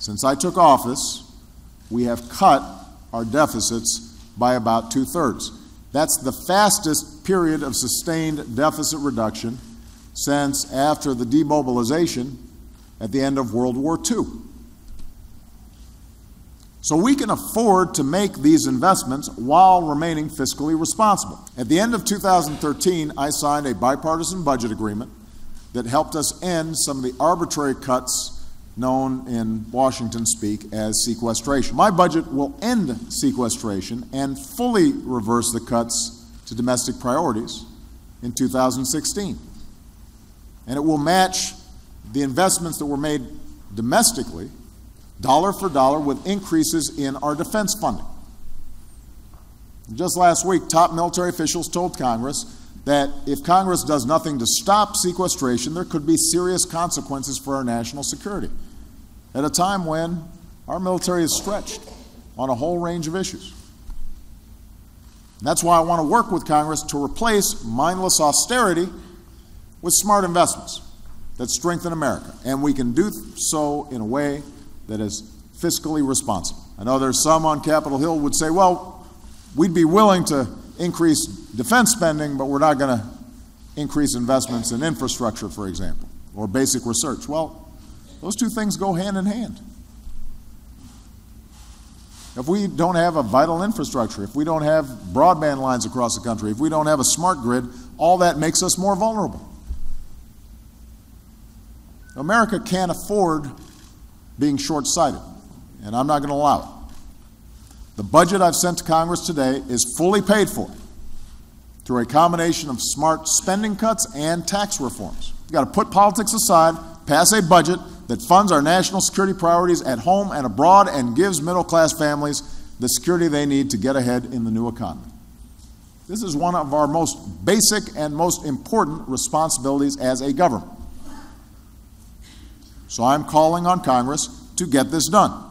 Since I took office, we have cut our deficits by about 2/3. That's the fastest period of sustained deficit reduction since after the demobilization at the end of World War II. So we can afford to make these investments while remaining fiscally responsible. At the end of 2013, I signed a bipartisan budget agreement that helped us end some of the arbitrary cuts known in Washington speak as sequestration. My budget will end sequestration and fully reverse the cuts to domestic priorities in 2016. And it will match the investments that were made domestically, dollar for dollar, with increases in our defense funding. Just last week, top military officials told Congress that if Congress does nothing to stop sequestration, there could be serious consequences for our national security at a time when our military is stretched on a whole range of issues. And that's why I want to work with Congress to replace mindless austerity with smart investments that strengthen America. And we can do so in a way that is fiscally responsible. I know there's some on Capitol Hill would say, well, we'd be willing to increase defense spending, but we're not going to increase investments in infrastructure, for example, or basic research. Well, those two things go hand in hand. If we don't have a vital infrastructure, if we don't have broadband lines across the country, if we don't have a smart grid, all that makes us more vulnerable. America can't afford being short-sighted, and I'm not going to allow it. The budget I've sent to Congress today is fully paid for through a combination of smart spending cuts and tax reforms. You've got to put politics aside, pass a budget that funds our national security priorities at home and abroad and gives middle-class families the security they need to get ahead in the new economy. This is one of our most basic and most important responsibilities as a government. So I'm calling on Congress to get this done.